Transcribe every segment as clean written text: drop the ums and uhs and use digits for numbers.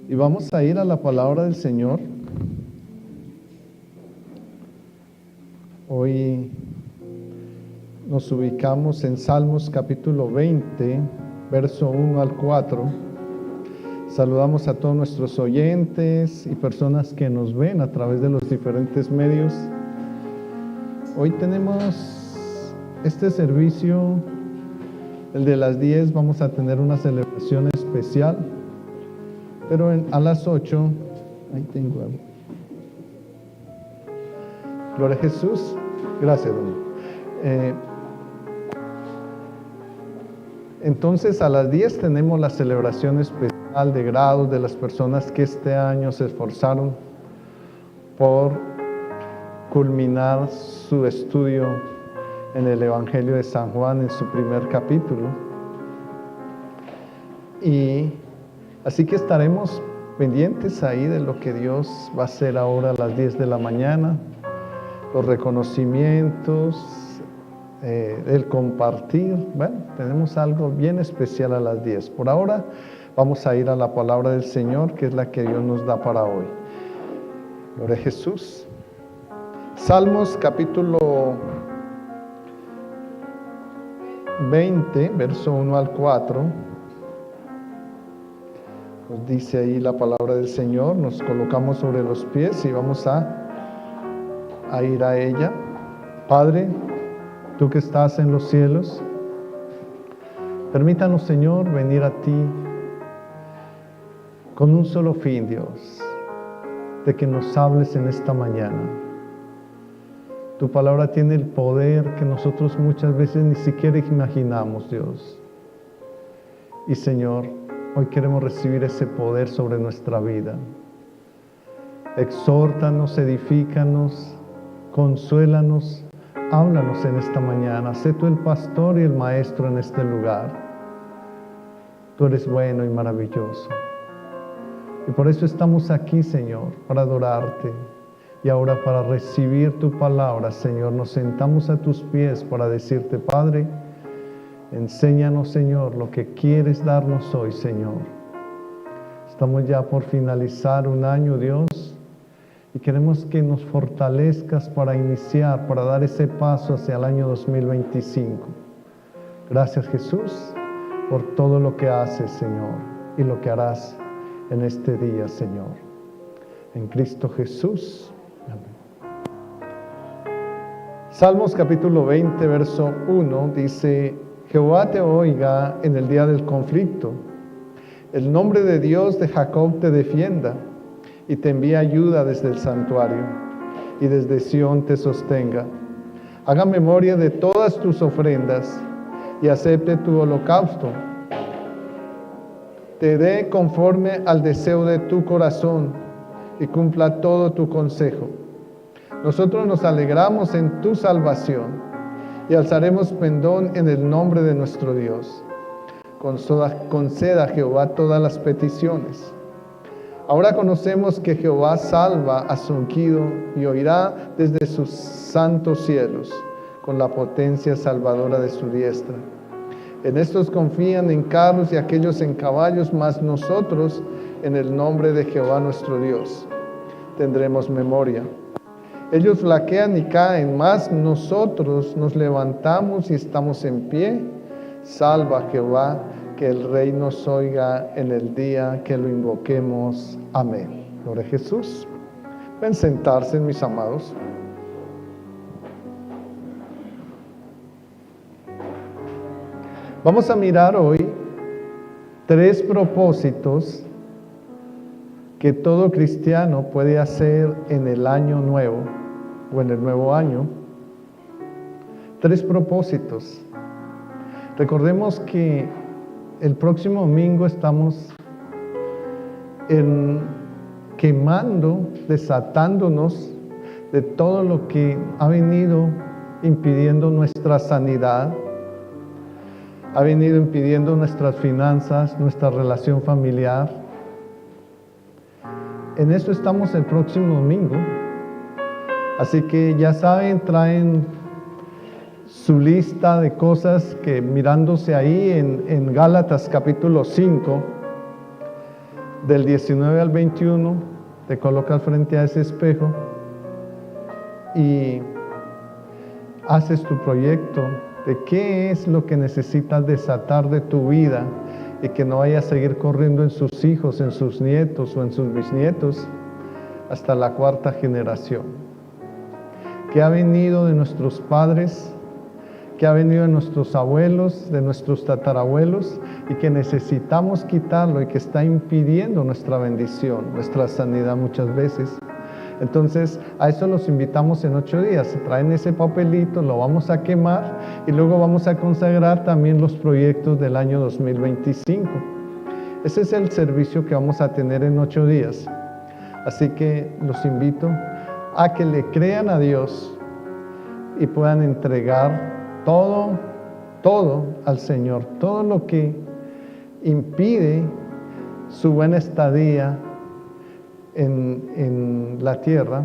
Y vamos a ir a la palabra del Señor. Hoy nos ubicamos en Salmos capítulo 20, verso 1 al 4. Saludamos a todos nuestros oyentes y personas que nos ven a través de los diferentes medios. Hoy tenemos este servicio, el de las 10, vamos a tener una celebración especial. Pero a las 8, ahí tengo algo. Gloria a Jesús. Gracias, doña. Entonces a las 10 tenemos la celebración especial de grados de las personas que este año se esforzaron por culminar su estudio en el Evangelio de San Juan en su primer capítulo. Y así que estaremos pendientes ahí de lo que Dios va a hacer ahora a las 10 de la mañana, los reconocimientos, el compartir. Bueno, tenemos algo bien especial a las 10. Por ahora vamos a ir a la palabra del Señor, que es la que Dios nos da para hoy. Gloria a Jesús. Salmos capítulo 20, verso 1 al 4. Nos dice ahí la palabra del Señor. Nos colocamos sobre los pies y vamos a ir a ella. Padre, tú que estás en los cielos, permítanos, Señor, venir a ti con un solo fin, Dios, de que nos hables en esta mañana. Tu palabra tiene el poder que nosotros muchas veces ni siquiera imaginamos, Dios. Y, Señor, hoy queremos recibir ese poder sobre nuestra vida. Exhórtanos, edifícanos, consuélanos, háblanos en esta mañana. Sé tú el pastor y el maestro en este lugar. Tú eres bueno y maravilloso. Y por eso estamos aquí, Señor, para adorarte. Y ahora para recibir tu palabra, Señor, nos sentamos a tus pies para decirte, Padre, enséñanos, Señor, lo que quieres darnos hoy, Señor. Estamos ya por finalizar un año, Dios, y queremos que nos fortalezcas para iniciar, para dar ese paso hacia el año 2025. Gracias, Jesús, por todo lo que haces, Señor, y lo que harás en este día, Señor. En Cristo Jesús. Amén. Salmos capítulo 20, verso 1, dice: Jehová te oiga en el día del conflicto. El nombre de Dios de Jacob te defienda y te envíe ayuda desde el santuario y desde Sión te sostenga. Haga memoria de todas tus ofrendas y acepte tu holocausto. Te dé conforme al deseo de tu corazón y cumpla todo tu consejo. Nosotros nos alegramos en tu salvación y alzaremos pendón en el nombre de nuestro Dios. Conceda a Jehová todas las peticiones. Ahora conocemos que Jehová salva a su ungido y oirá desde sus santos cielos con la potencia salvadora de su diestra. En estos confían en carros y aquellos en caballos, mas nosotros en el nombre de Jehová nuestro Dios tendremos memoria. Ellos flaquean y caen, mas nosotros nos levantamos y estamos en pie. Salva Jehová, que el Rey nos oiga en el día que lo invoquemos. Amén. Gloria a Jesús. Pueden sentarse, mis amados. Vamos a mirar hoy 3 propósitos que todo cristiano puede hacer en el año nuevo o en el nuevo año. 3 propósitos. Recordemos que el próximo domingo estamos quemando, desatándonos de todo lo que ha venido impidiendo nuestra sanidad, ha venido impidiendo nuestras finanzas, nuestra relación familiar. En eso estamos el próximo domingo. Así que ya saben, traen su lista de cosas que mirándose ahí en Gálatas capítulo 5, del 19 al 21, te colocas frente a ese espejo y haces tu proyecto de qué es lo que necesitas desatar de tu vida y que no vaya a seguir corriendo en sus hijos, en sus nietos o en sus bisnietos hasta la cuarta generación. Que ha venido de nuestros padres, que ha venido de nuestros abuelos, de nuestros tatarabuelos y que necesitamos quitarlo y que está impidiendo nuestra bendición, nuestra sanidad muchas veces. Entonces, a eso los invitamos en 8 días. Se traen ese papelito, lo vamos a quemar y luego vamos a consagrar también los proyectos del año 2025. Ese es el servicio que vamos a tener en 8 días. Así que los invito a que le crean a Dios y puedan entregar todo al Señor, todo lo que impide su buena estadía en la tierra,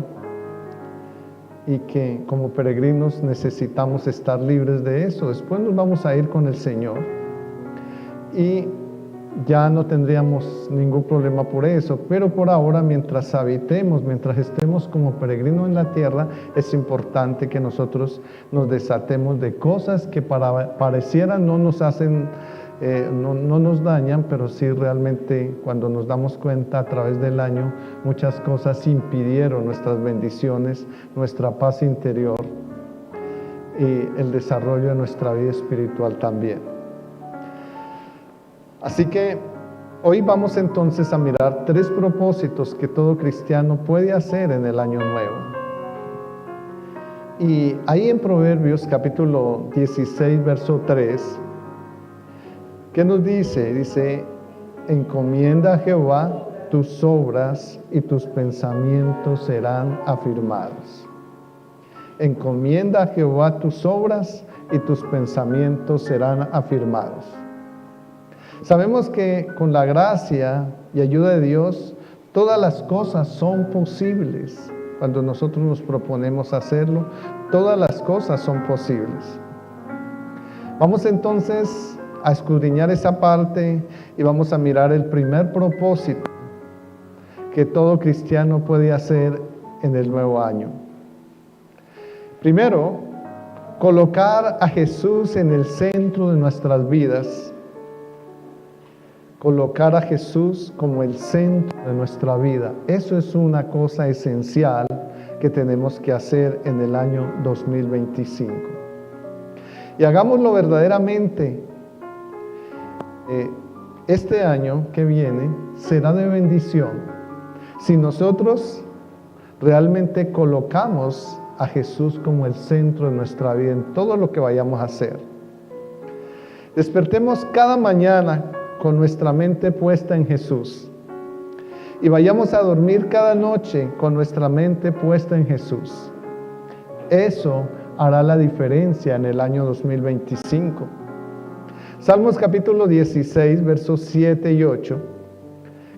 y que como peregrinos necesitamos estar libres de eso. Después nos vamos a ir con el Señor y ya no tendríamos ningún problema por eso, pero por ahora, mientras habitemos, mientras estemos como peregrinos en la tierra, es importante que nosotros nos desatemos de cosas que parecieran no nos hacen, no nos dañan, pero sí realmente cuando nos damos cuenta a través del año, muchas cosas impidieron nuestras bendiciones, nuestra paz interior y el desarrollo de nuestra vida espiritual también. Así que hoy vamos entonces a mirar 3 propósitos que todo cristiano puede hacer en el año nuevo. Y ahí en Proverbios capítulo 16, verso 3, ¿qué nos dice? Dice, encomienda a Jehová tus obras y tus pensamientos serán afirmados. Encomienda a Jehová tus obras y tus pensamientos serán afirmados. Sabemos que con la gracia y ayuda de Dios, todas las cosas son posibles. Cuando nosotros nos proponemos hacerlo, todas las cosas son posibles. Vamos entonces a escudriñar esa parte y vamos a mirar el primer propósito que todo cristiano puede hacer en el nuevo año. Primero, colocar a Jesús en el centro de nuestras vidas. Colocar a Jesús como el centro de nuestra vida. Eso es una cosa esencial que tenemos que hacer en el año 2025. Y hagámoslo verdaderamente. Este año que viene será de bendición si nosotros realmente colocamos a Jesús como el centro de nuestra vida en todo lo que vayamos a hacer. Despertemos cada mañana con nuestra mente puesta en Jesús y vayamos a dormir cada noche con nuestra mente puesta en Jesús. Eso hará la diferencia en el año 2025. Salmos capítulo 16, versos 7 y 8,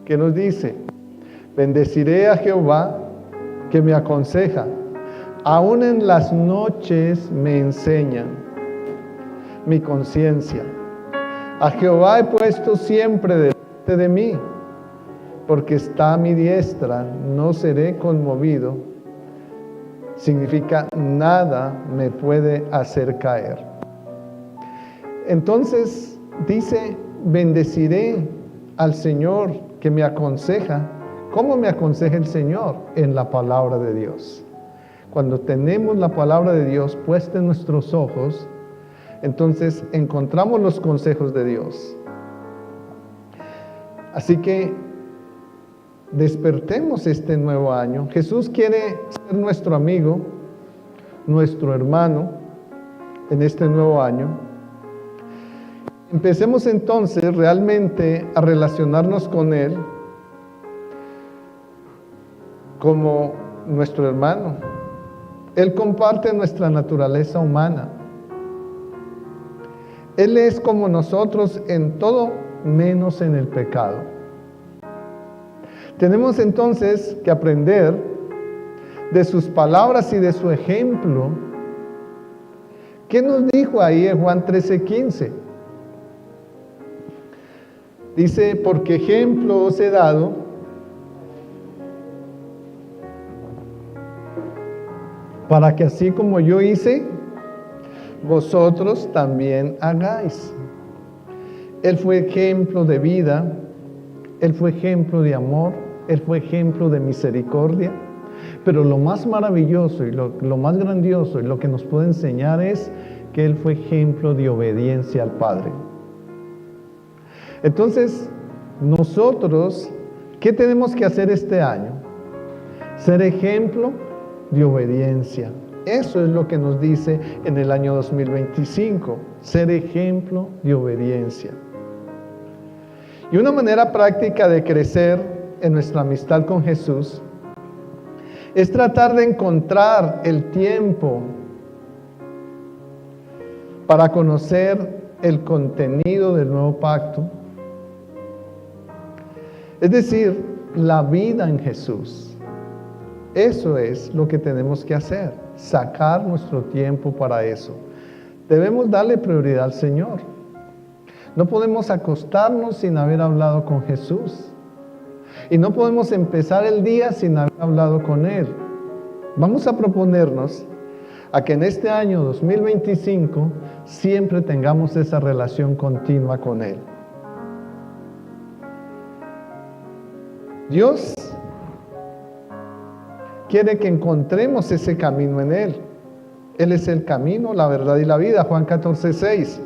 que nos dice, bendeciré a Jehová que me aconseja, aún en las noches me enseñan mi conciencia. A Jehová he puesto siempre delante de mí, porque está a mi diestra, no seré conmovido. Significa, nada me puede hacer caer. Entonces dice, bendeciré al Señor que me aconseja. ¿Cómo me aconseja el Señor? En la palabra de Dios. Cuando tenemos la palabra de Dios puesta en nuestros ojos, entonces encontramos los consejos de Dios. Así que despertemos este nuevo año. Jesús quiere ser nuestro amigo, nuestro hermano en este nuevo año. Empecemos entonces realmente a relacionarnos con Él como nuestro hermano. Él comparte nuestra naturaleza humana. Él es como nosotros en todo, menos en el pecado. Tenemos entonces que aprender de sus palabras y de su ejemplo. ¿Qué nos dijo ahí en Juan 13:15? Dice, porque ejemplo os he dado para que así como yo hice, vosotros también hagáis. Él fue ejemplo de vida, Él fue ejemplo de amor, Él fue ejemplo de misericordia. Pero lo más maravilloso y lo más grandioso y lo que nos puede enseñar es que Él fue ejemplo de obediencia al Padre. Entonces, nosotros, ¿qué tenemos que hacer este año? Ser ejemplo de obediencia. Eso es lo que nos dice en el año 2025, ser ejemplo de obediencia. Y una manera práctica de crecer en nuestra amistad con Jesús es tratar de encontrar el tiempo para conocer el contenido del nuevo pacto. Es decir, la vida en Jesús. Eso es lo que tenemos que hacer, sacar nuestro tiempo para eso. Debemos darle prioridad al Señor. No podemos acostarnos sin haber hablado con Jesús. Y no podemos empezar el día sin haber hablado con Él. Vamos a proponernos a que en este año 2025 siempre tengamos esa relación continua con Él. Dios quiere que encontremos ese camino en Él. Él es el camino, la verdad y la vida. Juan 14:6.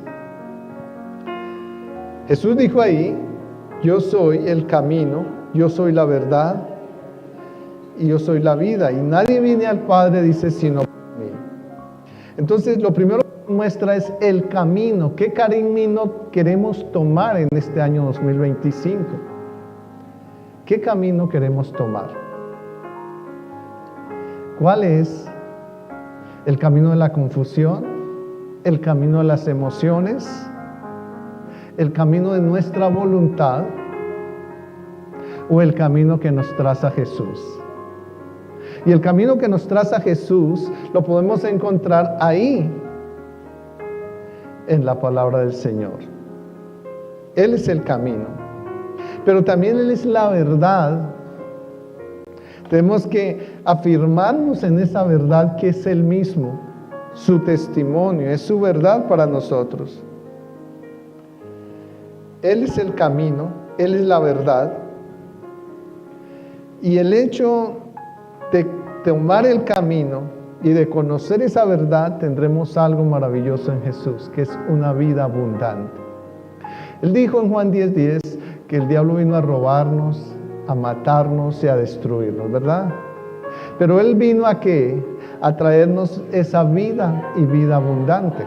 Jesús dijo ahí, yo soy el camino, yo soy la verdad y yo soy la vida. Y nadie viene al Padre, dice, sino por mí. Entonces, lo primero que muestra es el camino. ¿Qué camino queremos tomar en este año 2025? ¿Qué camino queremos tomar? ¿Cuál es el camino de la confusión? ¿El camino de las emociones? ¿El camino de nuestra voluntad? ¿O el camino que nos traza Jesús? Y el camino que nos traza Jesús lo podemos encontrar ahí, en la palabra del Señor. Él es el camino, pero también Él es la verdad. Tenemos que afirmarnos en esa verdad que es Él mismo, su testimonio, es su verdad para nosotros. Él es el camino, Él es la verdad. Y el hecho de tomar el camino y de conocer esa verdad, tendremos algo maravilloso en Jesús, que es una vida abundante. Él dijo en Juan 10:10 que el diablo vino a robarnos, a matarnos y a destruirnos, ¿verdad? Pero Él vino ¿a qué? A traernos esa vida y vida abundante.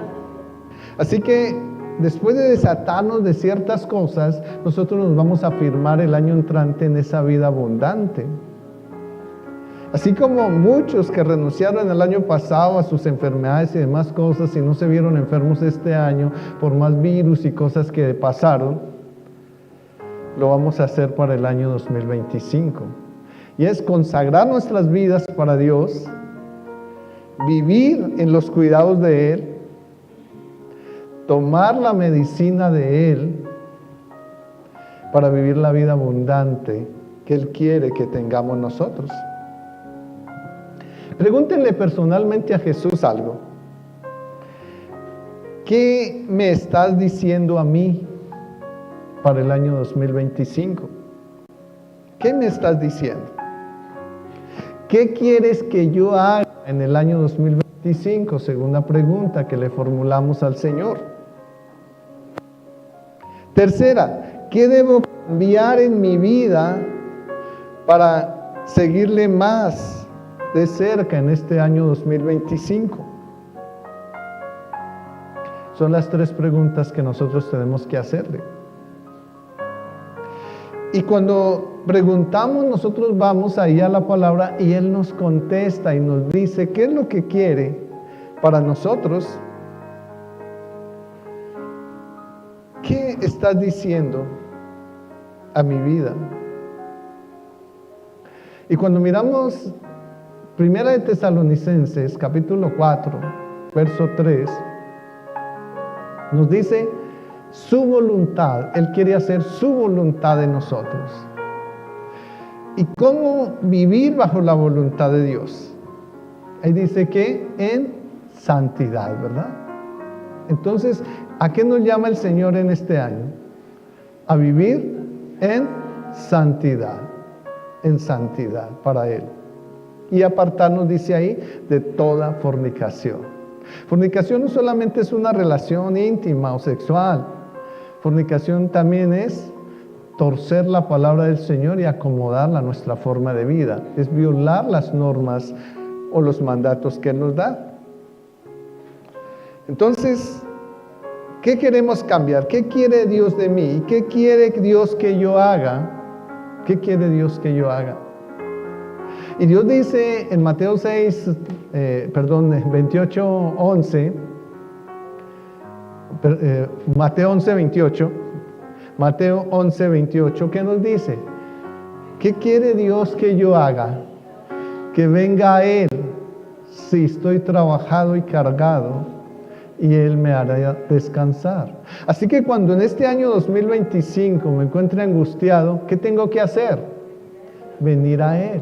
Así que después de desatarnos de ciertas cosas, nosotros nos vamos a afirmar el año entrante en esa vida abundante. Así como muchos que renunciaron el año pasado a sus enfermedades y demás cosas y no se vieron enfermos este año por más virus y cosas que pasaron, lo vamos a hacer para el año 2025. Y es consagrar nuestras vidas para Dios, vivir en los cuidados de Él, tomar la medicina de Él para vivir la vida abundante que Él quiere que tengamos nosotros. Pregúntenle personalmente a Jesús algo. ¿Qué me estás diciendo a mí para el año 2025? ¿Qué me estás diciendo? ¿Qué quieres que yo haga en el año 2025? Segunda pregunta que le formulamos al Señor. Tercera, ¿qué debo cambiar en mi vida para seguirle más de cerca en este año 2025? Son las tres preguntas que nosotros tenemos que hacerle. Y cuando preguntamos, nosotros vamos ahí a la palabra y Él nos contesta y nos dice qué es lo que quiere para nosotros. ¿Qué estás diciendo a mi vida? Y cuando miramos Primera de Tesalonicenses, capítulo 4, verso 3, nos dice su voluntad. Él quiere hacer su voluntad en nosotros. ¿Y cómo vivir bajo la voluntad de Dios? Ahí dice que en santidad, ¿verdad? Entonces, ¿a qué nos llama el Señor en este año? A vivir en santidad para Él. Y apartarnos, dice ahí, de toda fornicación. Fornicación no solamente es una relación íntima o sexual. Fornicación también es torcer la palabra del Señor y acomodarla a nuestra forma de vida. Es violar las normas o los mandatos que Él nos da. Entonces, ¿qué queremos cambiar? ¿Qué quiere Dios de mí? ¿Qué quiere Dios que yo haga? ¿Qué quiere Dios que yo haga? Y Dios dice en Mateo 28:11, Mateo 11:28, Mateo 11:28, ¿qué nos dice? ¿Qué quiere Dios que yo haga? Que venga a Él si estoy trabajado y cargado, y Él me hará descansar. Así que cuando en este año 2025 me encuentre angustiado, ¿qué tengo que hacer? Venir a Él.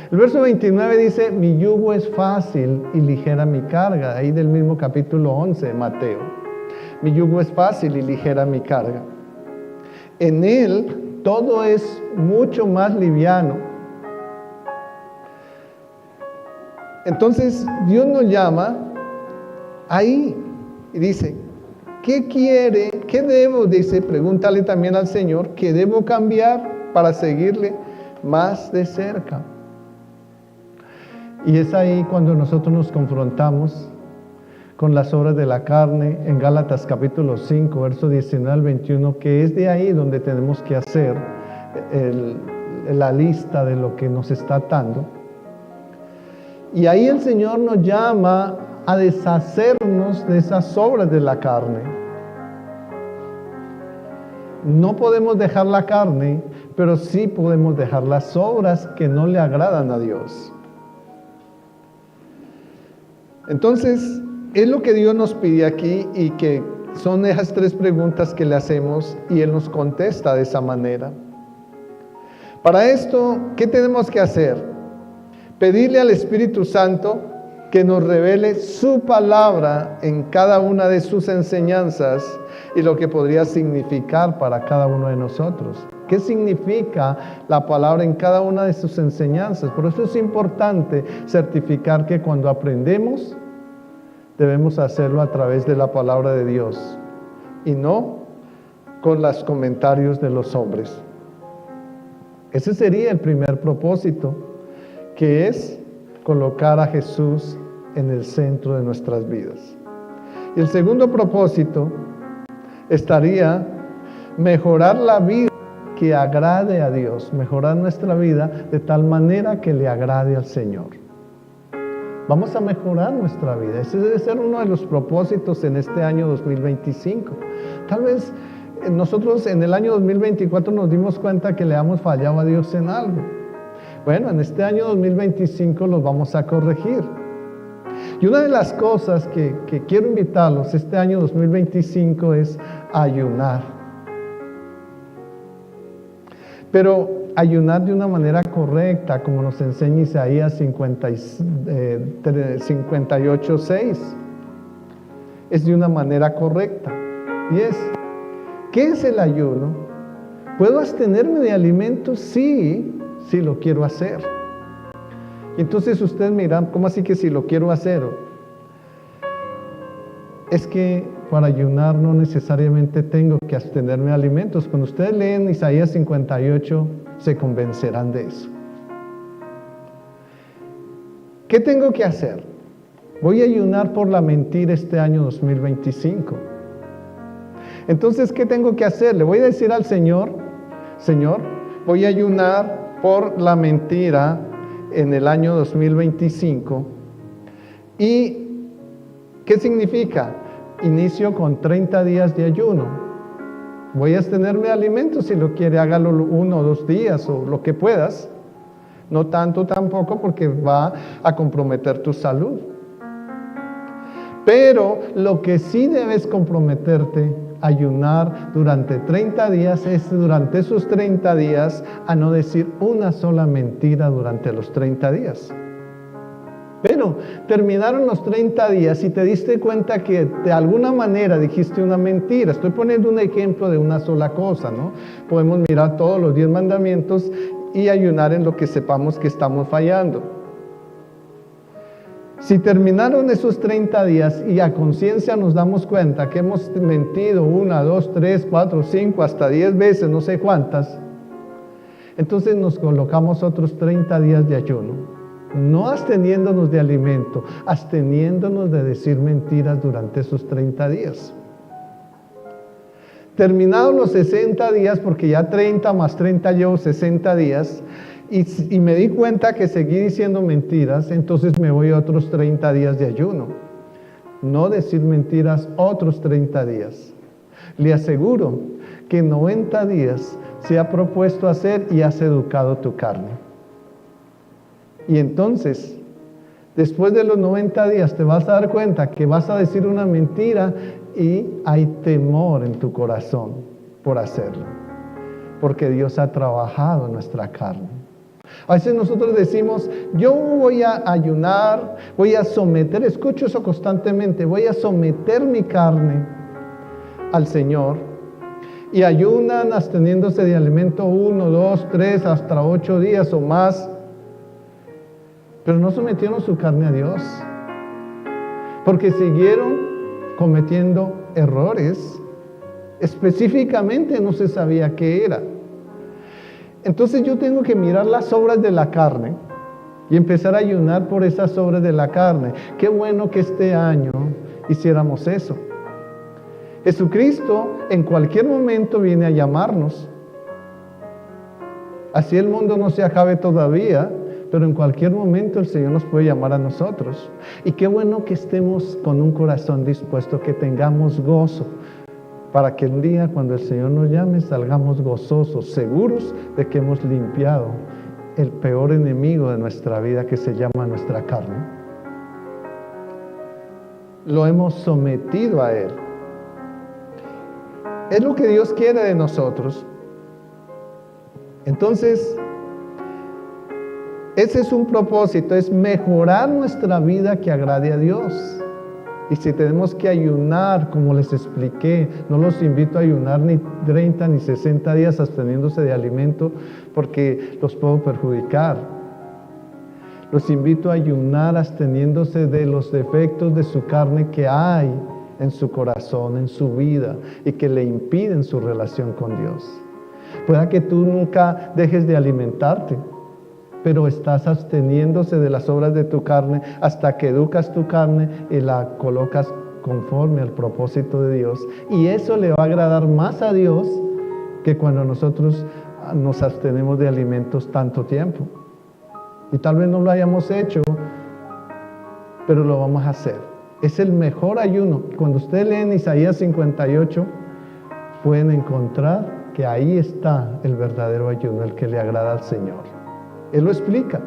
El verso 29 dice, mi yugo es fácil y ligera mi carga, ahí del mismo capítulo 11 de Mateo. Mi yugo es fácil y ligera mi carga. En Él todo es mucho más liviano. Entonces Dios nos llama ahí y dice, ¿qué quiere? ¿Qué debo? Dice, pregúntale también al Señor, ¿qué debo cambiar para seguirle más de cerca? Y es ahí cuando nosotros nos confrontamos con las obras de la carne en Gálatas capítulo 5, verso 19 al 21, que es de ahí donde tenemos que hacer la lista de lo que nos está atando. Y ahí el Señor nos llama a deshacernos de esas obras de la carne. No podemos dejar la carne, pero sí podemos dejar las obras que no le agradan a Dios. Entonces, es lo que Dios nos pide aquí y que son esas 3 preguntas que le hacemos y Él nos contesta de esa manera. Para esto, ¿qué tenemos que hacer? Pedirle al Espíritu Santo que nos revele su palabra en cada una de sus enseñanzas y lo que podría significar para cada uno de nosotros. ¿Qué significa la palabra en cada una de sus enseñanzas? Por eso es importante certificar que cuando aprendemos, debemos hacerlo a través de la palabra de Dios y no con los comentarios de los hombres. Ese sería el primer propósito, que es colocar a Jesús en el centro de nuestras vidas. Y el segundo propósito estaría mejorar la vida que agrade a Dios, mejorar nuestra vida de tal manera que le agrade al Señor. Vamos a mejorar nuestra vida. Ese debe ser uno de los propósitos en este año 2025. Tal vez nosotros en el año 2024 nos dimos cuenta que le hemos fallado a Dios en algo. Bueno, en este año 2025 los vamos a corregir. Y una de las cosas que quiero invitarlos este año 2025 es ayunar. Pero ayunar de una manera correcta, como nos enseña Isaías 58:6. Es de una manera correcta. Y es, ¿qué es el ayuno? ¿Puedo abstenerme de alimentos? Sí, sí lo quiero hacer. Y entonces ustedes miran, ¿cómo así que si lo quiero hacer? Es que para ayunar no necesariamente tengo que abstenerme de alimentos. Cuando ustedes leen Isaías 58, se convencerán de eso. ¿Qué tengo que hacer? Voy a ayunar por la mentira este año 2025. Entonces, ¿qué tengo que hacer? Le voy a decir al Señor, Señor, voy a ayunar por la mentira en el año 2025. ¿Y qué significa? Inicio con 30 días de ayuno. Voy a abstenerme de alimentos, si lo quiere, hágalo 1 o 2 días o lo que puedas. No tanto tampoco porque va a comprometer tu salud. Pero lo que sí debes comprometerte ayunar durante 30 días es durante esos 30 días a no decir una sola mentira durante los 30 días. Pero terminaron los 30 días y te diste cuenta que de alguna manera dijiste una mentira. Estoy poniendo un ejemplo de una sola cosa, ¿no? Podemos mirar todos los 10 mandamientos y ayunar en lo que sepamos que estamos fallando. Si terminaron esos 30 días y a conciencia nos damos cuenta que hemos mentido 1, 2, 3, 4, 5, hasta 10 veces, no sé cuántas, entonces nos colocamos otros 30 días de ayuno. No absteniéndonos de alimento, absteniéndonos de decir mentiras durante esos 30 días. Terminados los 60 días, porque ya 30 más 30 llevo 60 días, y me di cuenta que seguí diciendo mentiras, entonces me voy a otros 30 días de ayuno. No decir mentiras otros 30 días. Le aseguro que 90 días se ha propuesto hacer y has educado tu carne. Y entonces, después de los 90 días te vas a dar cuenta que vas a decir una mentira y hay temor en tu corazón por hacerlo. Porque Dios ha trabajado en nuestra carne. A veces nosotros decimos, yo voy a ayunar, voy a someter, escucho eso constantemente, voy a someter mi carne al Señor. Y ayunan absteniéndose de alimento 1, 2, 3, hasta 8 días o más. Pero no sometieron su carne a Dios, porque siguieron cometiendo errores. Específicamente no se sabía qué era. Entonces yo tengo que mirar las obras de la carne y empezar a ayunar por esas obras de la carne. Qué bueno que este año hiciéramos eso. Jesucristo en cualquier momento viene a llamarnos. Así el mundo no se acabe todavía, pero en cualquier momento el Señor nos puede llamar a nosotros. Y qué bueno que estemos con un corazón dispuesto, que tengamos gozo, para que un día cuando el Señor nos llame salgamos gozosos, seguros de que hemos limpiado el peor enemigo de nuestra vida, que se llama nuestra carne. Lo hemos sometido a Él. Es lo que Dios quiere de nosotros. Entonces, ese es un propósito, es mejorar nuestra vida que agrade a Dios. Y si tenemos que ayunar, como les expliqué, no los invito a ayunar ni 30 ni 60 días absteniéndose de alimento, porque los puedo perjudicar. Los invito a ayunar absteniéndose de los defectos de su carne que hay en su corazón, en su vida, y que le impiden su relación con Dios. Pueda que tú nunca dejes de alimentarte, pero estás absteniéndose de las obras de tu carne hasta que educas tu carne y la colocas conforme al propósito de Dios. Y eso le va a agradar más a Dios que cuando nosotros nos abstenemos de alimentos tanto tiempo. Y tal vez no lo hayamos hecho, pero lo vamos a hacer. Es el mejor ayuno. Cuando ustedes leen Isaías 58, pueden encontrar que ahí está el verdadero ayuno, el que le agrada al Señor. Él lo explica.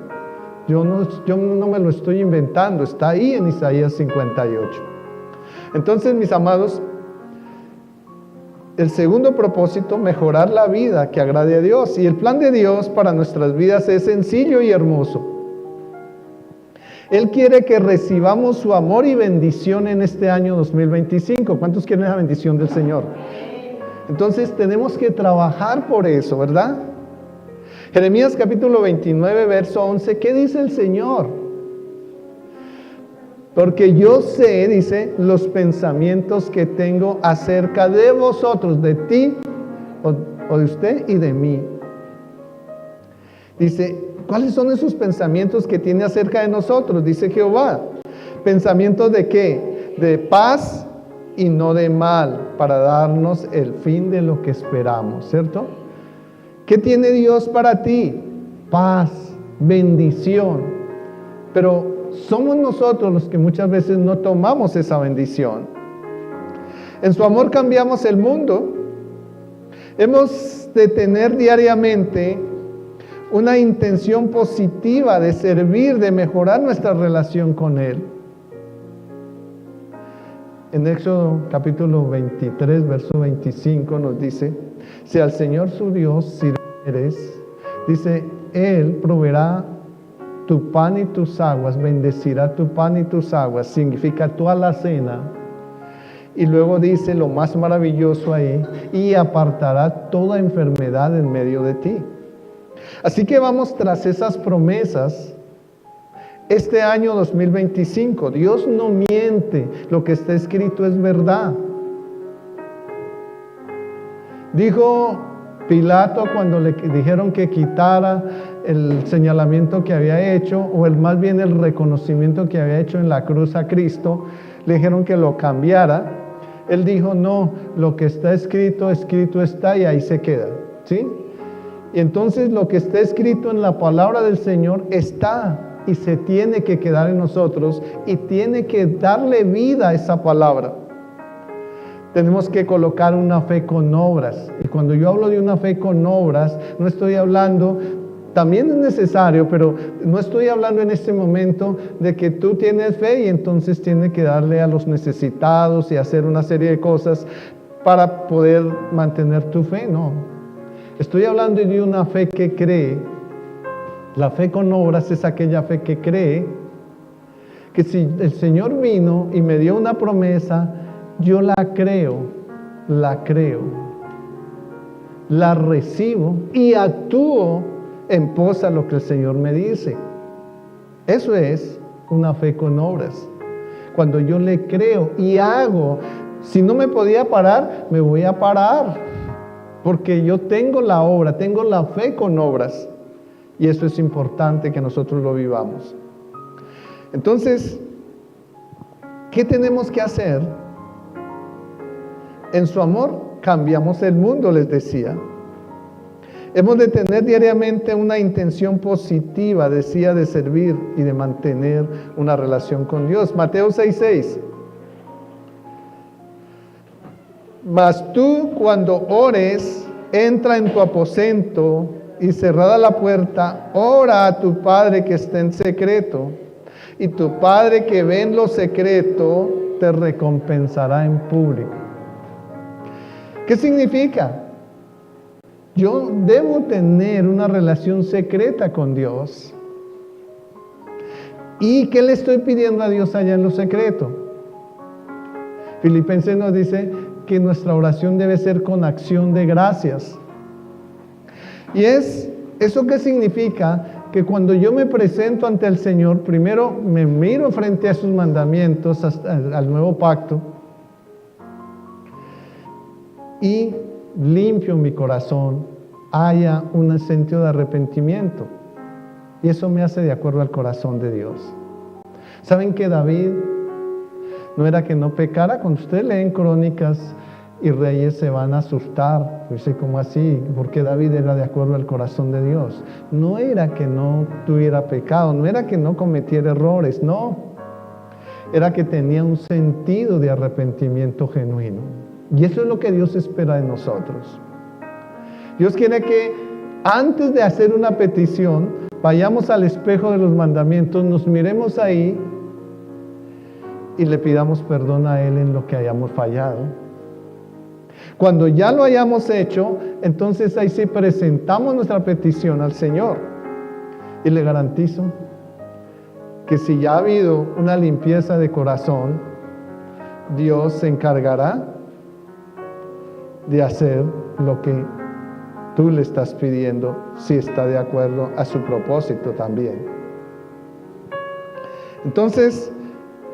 Yo no me lo estoy inventando, está ahí en Isaías 58. Entonces, mis amados, el segundo propósito, mejorar la vida que agrade a Dios. Y el plan de Dios para nuestras vidas es sencillo y hermoso. Él quiere que recibamos su amor y bendición en este año 2025. ¿Cuántos quieren la bendición del Señor? Entonces tenemos que trabajar por eso, ¿verdad? Jeremías capítulo 29, verso 11, ¿qué dice el Señor? Porque yo sé, dice, los pensamientos que tengo acerca de vosotros, de ti, o de usted y de mí. Dice, ¿cuáles son esos pensamientos que tiene acerca de nosotros? Dice Jehová. ¿Pensamientos de qué? De paz y no de mal, para darnos el fin de lo que esperamos, ¿cierto? ¿Qué tiene Dios para ti? Paz, bendición. Pero somos nosotros los que muchas veces no tomamos esa bendición. En su amor cambiamos el mundo. Hemos de tener diariamente una intención positiva de servir, de mejorar nuestra relación con Él. En Éxodo capítulo 23, verso 25 nos dice, si al Señor su Dios sirvieres, dice, Él proveerá tu pan y tus aguas, bendecirá tu pan y tus aguas, significa tu alacena. Y luego dice lo más maravilloso ahí, y apartará toda enfermedad en medio de ti. Así que vamos tras esas promesas. Este año 2025, Dios no miente, lo que está escrito es verdad. Dijo Pilato cuando le dijeron que quitara el señalamiento que había hecho, o más bien el reconocimiento que había hecho en la cruz a Cristo, le dijeron que lo cambiara. Él dijo, no, lo que está escrito, escrito está, y ahí se queda, ¿sí? Y entonces lo que está escrito en la palabra del Señor está, y se tiene que quedar en nosotros, y tiene que darle vida a esa palabra. Tenemos que colocar una fe con obras. Y cuando yo hablo de una fe con obras, no estoy hablando, también es necesario, pero no estoy hablando en este momento de que tú tienes fe y entonces tienes que darle a los necesitados y hacer una serie de cosas para poder mantener tu fe. No. Estoy hablando de una fe que cree. La fe con obras es aquella fe que cree que si el Señor vino y me dio una promesa, yo la creo, la recibo y actúo en pos a lo que el Señor me dice. Eso es una fe con obras. Cuando yo le creo y hago, si no me podía parar, me voy a parar, porque yo tengo la obra, tengo la fe con obras. Y eso es importante que nosotros lo vivamos. Entonces, ¿qué tenemos que hacer? En su amor cambiamos el mundo, les decía. Hemos de tener diariamente una intención positiva, decía, de servir y de mantener una relación con Dios. Mateo 6:6. Mas tú, cuando ores, entra en tu aposento y cerrada la puerta, ora a tu Padre que está en secreto, y tu Padre que ve en lo secreto te recompensará en público. ¿Qué significa? Yo debo tener una relación secreta con Dios. ¿Y qué le estoy pidiendo a Dios allá en lo secreto? Filipenses nos dice que nuestra oración debe ser con acción de gracias. ¿Y eso qué significa? Que cuando yo me presento ante el Señor, primero me miro frente a sus mandamientos, al nuevo pacto, y limpio mi corazón, haya un sentido de arrepentimiento. Y eso me hace de acuerdo al corazón de Dios. ¿Saben que David no era que no pecara? Cuando ustedes leen Crónicas y Reyes se van a asustar. Dice, ¿cómo así? Porque David era de acuerdo al corazón de Dios. No era que no tuviera pecado, no era que no cometiera errores, no. Era que tenía un sentido de arrepentimiento genuino. Y eso es lo que Dios espera de nosotros. Dios quiere que antes de hacer una petición, vayamos al espejo de los mandamientos, nos miremos ahí y le pidamos perdón a Él en lo que hayamos fallado. Cuando ya lo hayamos hecho, entonces ahí sí presentamos nuestra petición al Señor. Y le garantizo que si ya ha habido una limpieza de corazón, Dios se encargará de hacer lo que tú le estás pidiendo, si está de acuerdo a su propósito también. Entonces,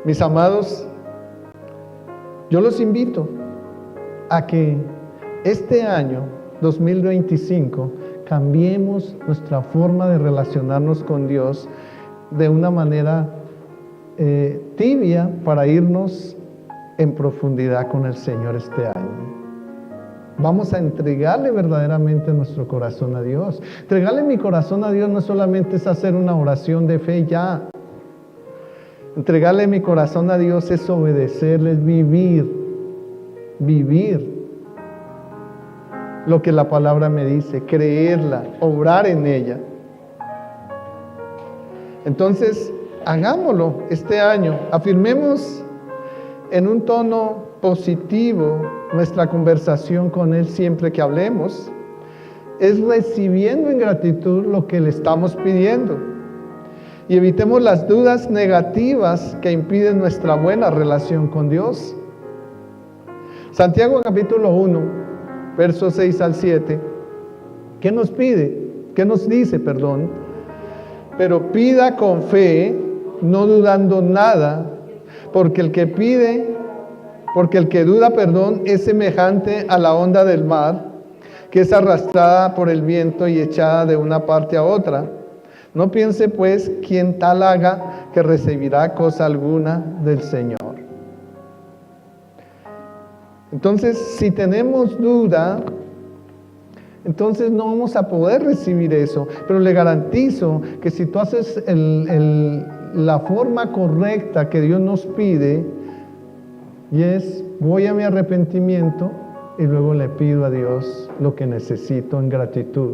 mis amados, yo los invito a que este año 2025 cambiemos nuestra forma de relacionarnos con Dios de una manera tibia para irnos en profundidad con el Señor este año. Vamos a entregarle verdaderamente nuestro corazón a Dios. Entregarle mi corazón a Dios no solamente es hacer una oración de fe ya. Entregarle mi corazón a Dios es obedecerle, es vivir lo que la palabra me dice, creerla, obrar en ella. Entonces, hagámoslo este año, afirmemos en un tono positivo nuestra conversación con Él siempre que hablemos, es recibiendo en gratitud lo que le estamos pidiendo. Y evitemos las dudas negativas que impiden nuestra buena relación con Dios. Santiago capítulo 1, versos 6 al 7, ¿qué nos pide? ¿Qué nos dice, perdón? Pero pida con fe, no dudando nada, porque el que duda, es semejante a la onda del mar, que es arrastrada por el viento y echada de una parte a otra. No piense pues quien tal haga que recibirá cosa alguna del Señor. Entonces, si tenemos duda, entonces no vamos a poder recibir eso. Pero le garantizo que si tú haces la forma correcta que Dios nos pide, y es, voy a mi arrepentimiento y luego le pido a Dios lo que necesito en gratitud,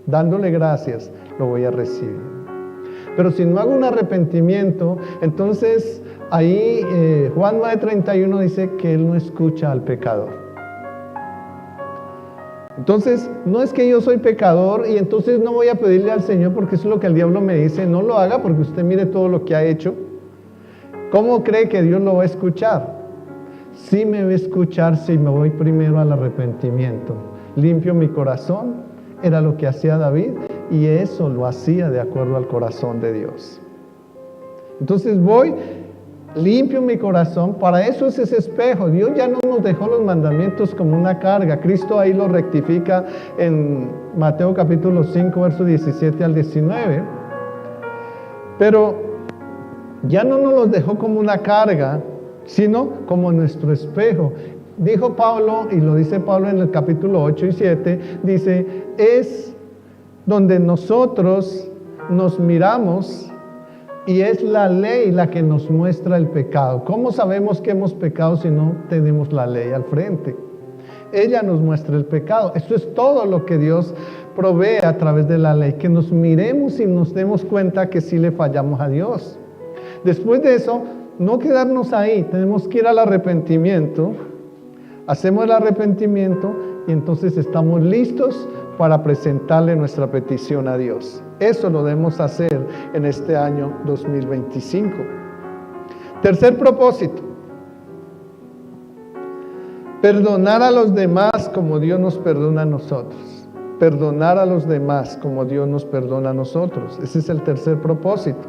dándole gracias, lo voy a recibir. Pero si no hago un arrepentimiento, entonces ahí Juan 9:31 dice que Él no escucha al pecador. Entonces, no es que yo soy pecador y entonces no voy a pedirle al Señor porque eso es lo que el diablo me dice, no lo haga porque usted mire todo lo que ha hecho. ¿Cómo cree que Dios lo va a escuchar? Sí me va a escuchar si me voy primero al arrepentimiento. Limpio mi corazón, era lo que hacía David y eso lo hacía de acuerdo al corazón de Dios. Entonces voy, limpio mi corazón, para eso es ese espejo. Dios ya no nos dejó los mandamientos como una carga. Cristo ahí lo rectifica en Mateo capítulo 5, versos 17 al 19. Pero ya no nos los dejó como una carga, sino como nuestro espejo. Dijo Pablo, y lo dice Pablo en el capítulo 8 y 7, dice, es donde nosotros nos miramos y es la ley la que nos muestra el pecado. ¿Cómo sabemos que hemos pecado si no tenemos la ley al frente? Ella nos muestra el pecado. Esto es todo lo que Dios provee a través de la ley, que nos miremos y nos demos cuenta que sí le fallamos a Dios. Después de eso, no quedarnos ahí, tenemos que ir al arrepentimiento, hacemos el arrepentimiento y entonces estamos listos para presentarle nuestra petición a Dios. Eso lo debemos hacer en este año 2025. Tercer propósito, perdonar a los demás como Dios nos perdona a nosotros. Perdonar a los demás como Dios nos perdona a nosotros. Ese es el tercer propósito.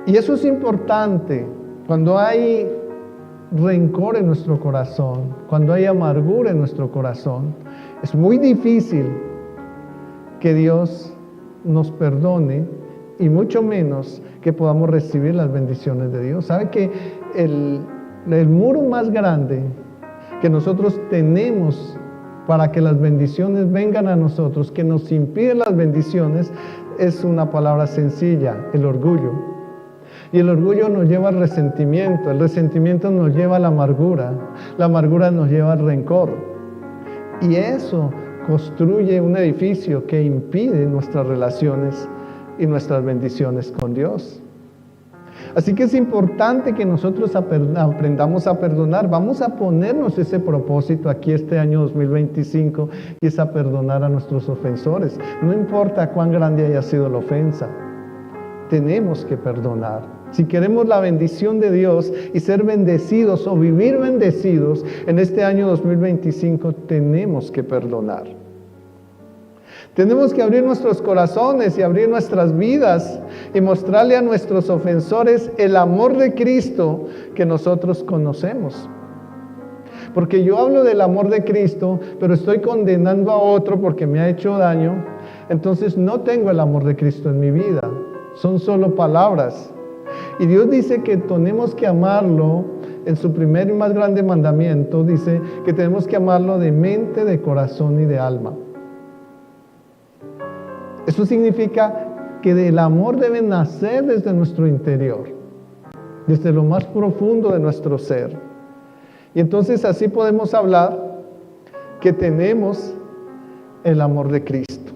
Y eso es importante cuando hay rencor en nuestro corazón, cuando hay amargura en nuestro corazón. Es muy difícil que Dios nos perdone y mucho menos que podamos recibir las bendiciones de Dios. ¿Sabe que el muro más grande que nosotros tenemos para que las bendiciones vengan a nosotros, que nos impide las bendiciones, es una palabra sencilla: el orgullo? Y el orgullo nos lleva al resentimiento, el resentimiento nos lleva a la amargura nos lleva al rencor. Y eso construye un edificio que impide nuestras relaciones y nuestras bendiciones con Dios. Así que es importante que nosotros aprendamos a perdonar. Vamos a ponernos ese propósito aquí este año 2025 y es a perdonar a nuestros ofensores. No importa cuán grande haya sido la ofensa, tenemos que perdonar. Si queremos la bendición de Dios y ser bendecidos o vivir bendecidos en este año 2025, tenemos que perdonar. Tenemos que abrir nuestros corazones y abrir nuestras vidas y mostrarle a nuestros ofensores el amor de Cristo que nosotros conocemos. Porque yo hablo del amor de Cristo, pero estoy condenando a otro porque me ha hecho daño, entonces no tengo el amor de Cristo en mi vida. Son solo palabras. Y Dios dice que tenemos que amarlo. En su primer y más grande mandamiento dice que tenemos que amarlo de mente, de corazón y de alma. Eso significa que el amor debe nacer desde nuestro interior, desde lo más profundo de nuestro ser. Y entonces así podemos hablar que tenemos el amor de Cristo.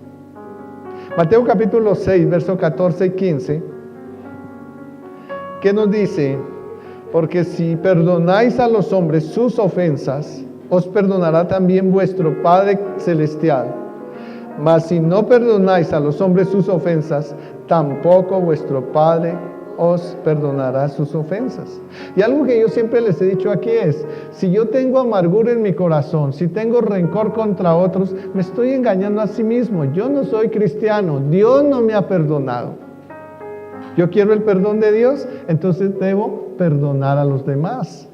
Mateo capítulo 6, versos 14 y 15, ¿qué nos dice? Porque si perdonáis a los hombres sus ofensas, os perdonará también vuestro Padre Celestial. Mas si no perdonáis a los hombres sus ofensas, tampoco vuestro Padre os perdonará sus ofensas. Y algo que yo siempre les he dicho aquí es, si yo tengo amargura en mi corazón, si tengo rencor contra otros, me estoy engañando a sí mismo. Yo no soy cristiano, Dios no me ha perdonado. Yo quiero el perdón de Dios, entonces debo perdonar a los demás.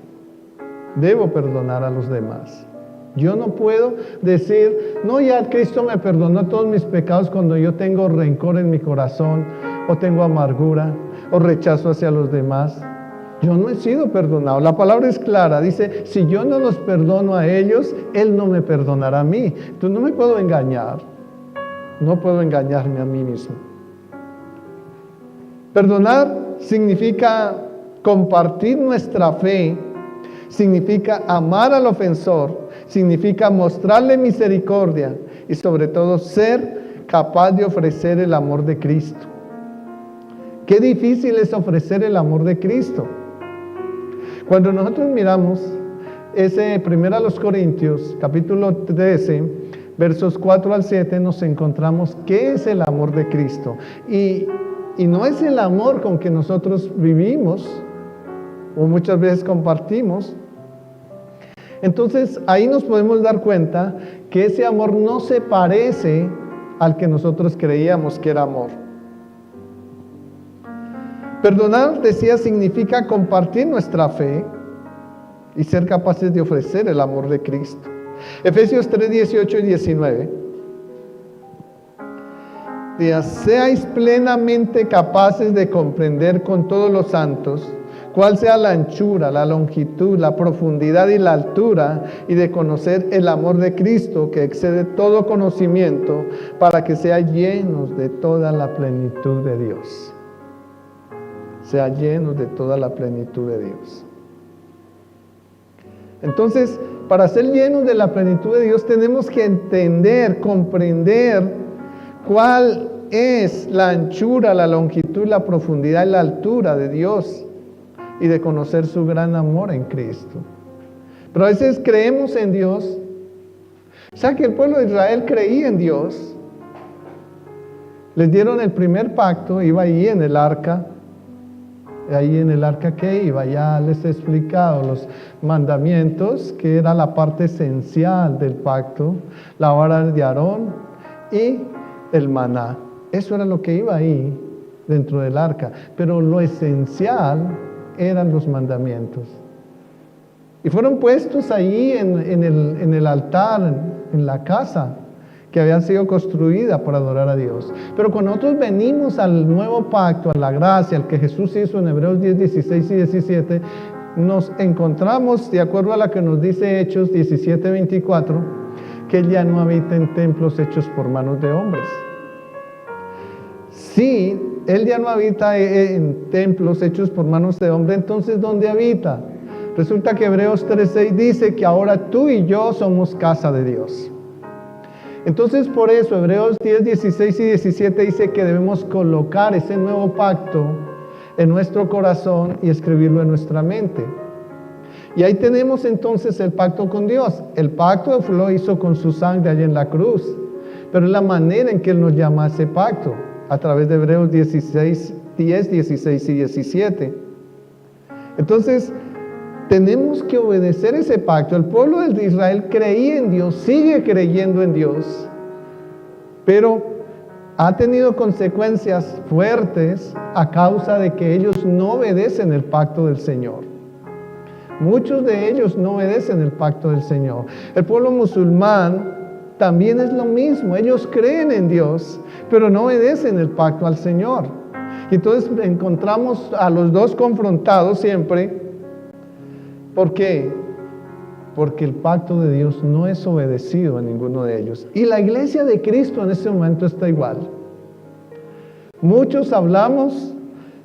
Debo perdonar a los demás. Yo no puedo decir, no, ya Cristo me perdonó todos mis pecados cuando yo tengo rencor en mi corazón, o tengo amargura, o rechazo hacia los demás. Yo no he sido perdonado. La palabra es clara, dice, si yo no los perdono a ellos, Él no me perdonará a mí. Entonces no me puedo engañar. No puedo engañarme a mí mismo. Perdonar significa compartir nuestra fe, significa amar al ofensor, significa mostrarle misericordia y sobre todo ser capaz de ofrecer el amor de Cristo. Qué difícil es ofrecer el amor de Cristo. Cuando nosotros miramos ese 1 Corintios, capítulo 13, versos 4 al 7, nos encontramos qué es el amor de Cristo. Y no es el amor con que nosotros vivimos o muchas veces compartimos. Entonces ahí nos podemos dar cuenta que ese amor no se parece al que nosotros creíamos que era amor. Perdonar, decía, significa compartir nuestra fe y ser capaces de ofrecer el amor de Cristo. Efesios 3, 18 y 19. Seáis plenamente capaces de comprender con todos los santos cuál sea la anchura, la longitud, la profundidad y la altura, y de conocer el amor de Cristo que excede todo conocimiento, para que sean llenos de toda la plenitud de Dios. Sea llenos de toda la plenitud de Dios. Entonces, para ser llenos de la plenitud de Dios, tenemos que entender, comprender cuál es la anchura, la longitud, la profundidad y la altura de Dios, y de conocer su gran amor en Cristo. Pero a veces creemos en Dios. O sea que el pueblo de Israel creía en Dios. Les dieron el primer pacto, iba ahí en el arca. Ahí en el arca que iba, ya les he explicado los mandamientos, que era la parte esencial del pacto, la vara de Aarón y el maná. Eso era lo que iba ahí dentro del arca, pero lo esencial eran los mandamientos. Y fueron puestos ahí en el altar, en la casa que había sido construida para adorar a Dios. Pero cuando nosotros venimos al nuevo pacto, a la gracia, al que Jesús hizo en Hebreos 10, 16 y 17, nos encontramos, de acuerdo a la que nos dice Hechos 17, 24, que Él ya no habita en templos hechos por manos de hombres. Sí, Él ya no habita en templos hechos por manos de hombre, entonces ¿dónde habita? Resulta que Hebreos 3:6 dice que ahora tú y yo somos casa de Dios. Entonces por eso Hebreos 10, 16 y 17 dice que debemos colocar ese nuevo pacto en nuestro corazón y escribirlo en nuestra mente. Y ahí tenemos entonces el pacto con Dios. El pacto lo hizo con su sangre allá en la cruz, pero es la manera en que Él nos llama a ese pacto, a través de Hebreos 10, 16 y 17. Entonces, tenemos que obedecer ese pacto. El pueblo de Israel creía en Dios, sigue creyendo en Dios, pero ha tenido consecuencias fuertes a causa de que ellos no obedecen el pacto del Señor. Muchos de ellos no obedecen el pacto del Señor. El pueblo musulmán también es lo mismo. Ellos creen en Dios, pero no obedecen el pacto al Señor. Y entonces encontramos a los dos confrontados siempre. ¿Por qué? Porque el pacto de Dios no es obedecido a ninguno de ellos. Y la iglesia de Cristo en este momento está igual. Muchos hablamos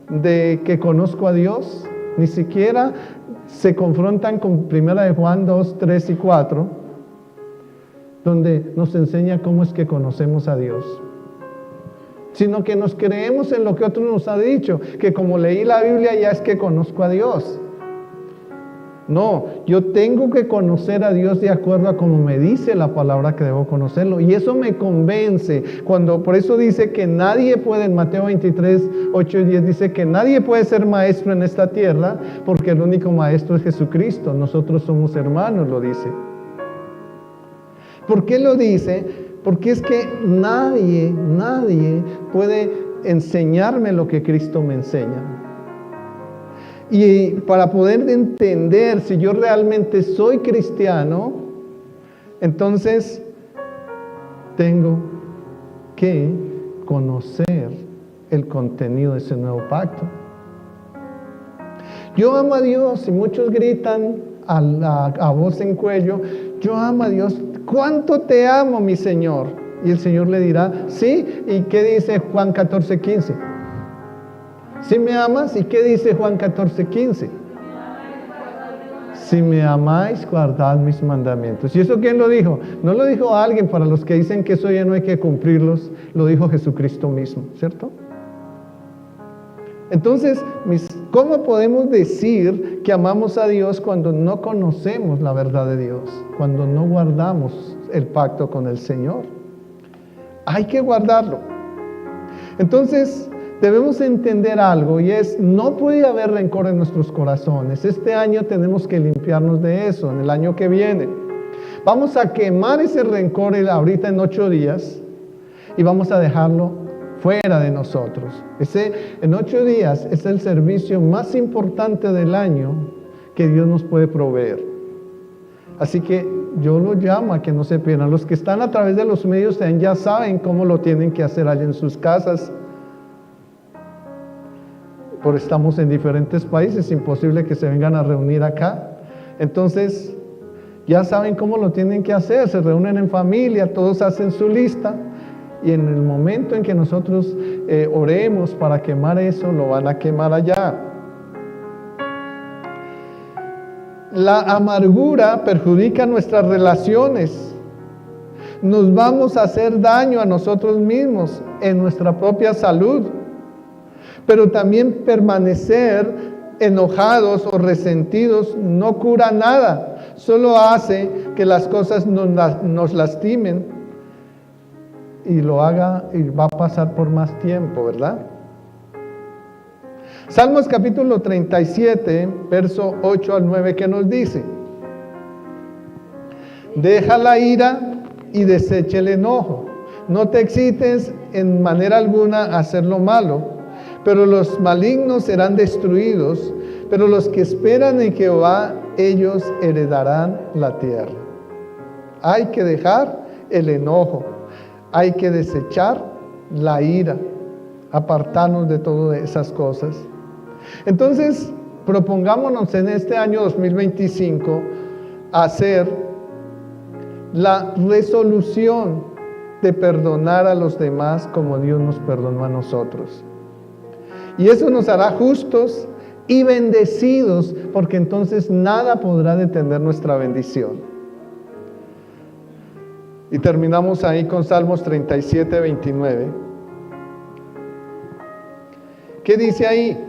de que conozco a Dios, ni siquiera se confrontan con 1 de Juan 2, 3 y 4, donde nos enseña cómo es que conocemos a Dios. Sino que nos creemos en lo que otro nos ha dicho, que como leí la Biblia ya es que conozco a Dios. No, yo tengo que conocer a Dios de acuerdo a como me dice la palabra que debo conocerlo. Y eso me convence. Por eso dice que nadie puede, en Mateo 23, 8 y 10 dice que nadie puede ser maestro en esta tierra porque el único maestro es Jesucristo. Nosotros somos hermanos, lo dice. ¿Por qué lo dice? Porque es que nadie puede enseñarme lo que Cristo me enseña. Y para poder entender si yo realmente soy cristiano, entonces tengo que conocer el contenido de ese nuevo pacto. Yo amo a Dios y muchos gritan a voz en cuello, yo amo a Dios, ¿cuánto te amo, mi Señor? Y el Señor le dirá, sí, ¿y qué dice Juan 14:15? ¿Sí me amas? ¿Y qué dice Juan 14:15? Si me amáis, guardad mis mandamientos. ¿Y eso quién lo dijo? No lo dijo alguien para los que dicen que eso ya no hay que cumplirlos, lo dijo Jesucristo mismo, ¿cierto? Entonces, ¿cómo podemos decir que amamos a Dios cuando no conocemos la verdad de Dios? Cuando no guardamos el pacto con el Señor. Hay que guardarlo. Entonces, debemos entender algo y es, no puede haber rencor en nuestros corazones. Este año tenemos que limpiarnos de eso, en el año que viene. Vamos a quemar ese rencor ahorita en 8 días y vamos a dejarlo fuera de nosotros. En 8 días es el servicio más importante del año que Dios nos puede proveer. Así que yo los llamo a que no se pierdan. Los que están a través de los medios ya saben cómo lo tienen que hacer allá en sus casas. Porque estamos en diferentes países, imposible que se vengan a reunir acá. Entonces, ya saben cómo lo tienen que hacer, se reúnen en familia, todos hacen su lista, y en el momento en que nosotros oremos para quemar eso, lo van a quemar allá. La amargura perjudica nuestras relaciones. Nos vamos a hacer daño a nosotros mismos, en nuestra propia salud. Pero también permanecer enojados o resentidos no cura nada, solo hace que las cosas nos lastimen y lo haga y va a pasar por más tiempo, ¿verdad? Salmos capítulo 37, verso 8 al 9, ¿qué nos dice? Deja la ira y desecha el enojo, no te excites en manera alguna a hacer lo malo, pero los malignos serán destruidos, pero los que esperan en Jehová, ellos heredarán la tierra. Hay que dejar el enojo, hay que desechar la ira, apartarnos de todas esas cosas. Entonces, propongámonos en este año 2025 hacer la resolución de perdonar a los demás como Dios nos perdonó a nosotros. Y eso nos hará justos y bendecidos, porque entonces nada podrá detener nuestra bendición. Y terminamos ahí con Salmos 37, 29. ¿Qué dice ahí?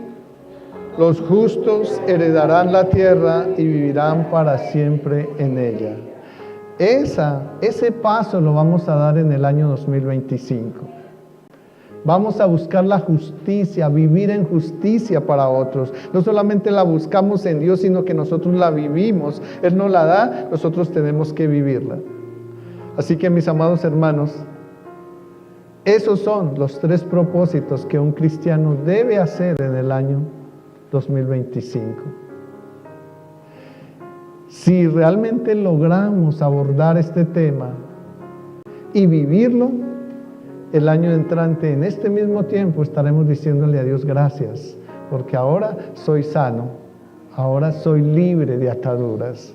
Los justos heredarán la tierra y vivirán para siempre en ella. Ese paso lo vamos a dar en el año 2025. Vamos a buscar la justicia, vivir en justicia para otros. No solamente la buscamos en Dios, sino que nosotros la vivimos. Él nos la da, nosotros tenemos que vivirla. Así que, mis amados hermanos, esos son los 3 propósitos que un cristiano debe hacer en el año 2025. Si realmente logramos abordar este tema y vivirlo, el año entrante, en este mismo tiempo, estaremos diciéndole a Dios gracias, porque ahora soy sano, ahora soy libre de ataduras,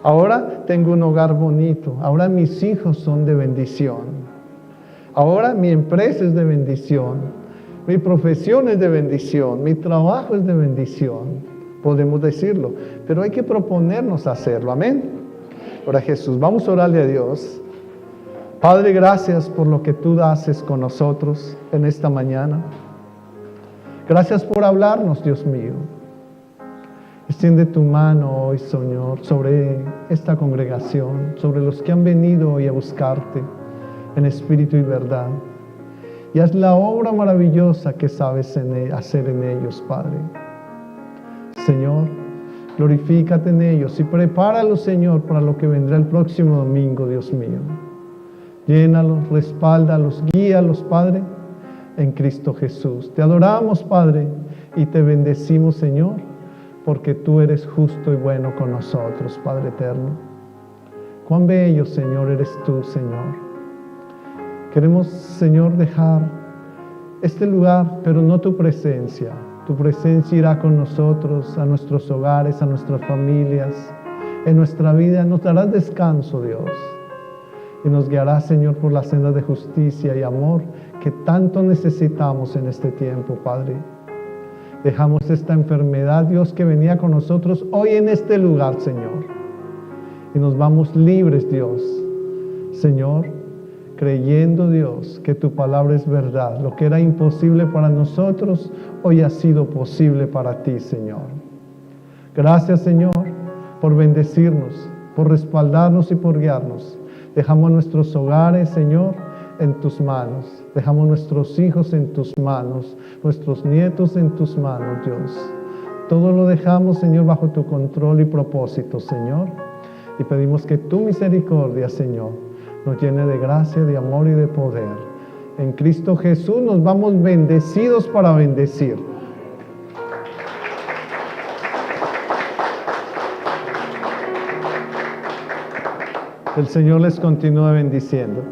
ahora tengo un hogar bonito, ahora mis hijos son de bendición, ahora mi empresa es de bendición, mi profesión es de bendición, mi trabajo es de bendición, podemos decirlo, pero hay que proponernos hacerlo, amén. Ahora Jesús, vamos a orarle a Dios. Padre, gracias por lo que tú haces con nosotros en esta mañana. Gracias por hablarnos, Dios mío. Extiende tu mano hoy, Señor, sobre esta congregación, sobre los que han venido hoy a buscarte en espíritu y verdad. Y haz la obra maravillosa que sabes hacer en ellos, Padre. Señor, glorifícate en ellos y prepáralos, Señor, para lo que vendrá el próximo domingo, Dios mío. Llénalos, respáldalos, guíalos, Padre, en Cristo Jesús. Te adoramos, Padre, y te bendecimos, Señor, porque tú eres justo y bueno con nosotros, Padre eterno. Cuán bello, Señor, eres tú, Señor. Queremos, Señor, dejar este lugar, pero no tu presencia. Tu presencia irá con nosotros, a nuestros hogares, a nuestras familias, en nuestra vida. Nos darás descanso, Dios, y nos guiarás, Señor, por la senda de justicia y amor que tanto necesitamos en este tiempo, Padre. Dejamos esta enfermedad, Dios, que venía con nosotros hoy en este lugar, Señor. Y nos vamos libres, Dios. Señor, creyendo, Dios, que tu palabra es verdad. Lo que era imposible para nosotros, hoy ha sido posible para ti, Señor. Gracias, Señor, por bendecirnos, por respaldarnos y por guiarnos. Dejamos nuestros hogares, Señor, en tus manos. Dejamos nuestros hijos en tus manos, nuestros nietos en tus manos, Dios. Todo lo dejamos, Señor, bajo tu control y propósito, Señor. Y pedimos que tu misericordia, Señor, nos llene de gracia, de amor y de poder. En Cristo Jesús nos vamos bendecidos para bendecir. El Señor les continúe bendiciendo.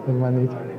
Hermanito.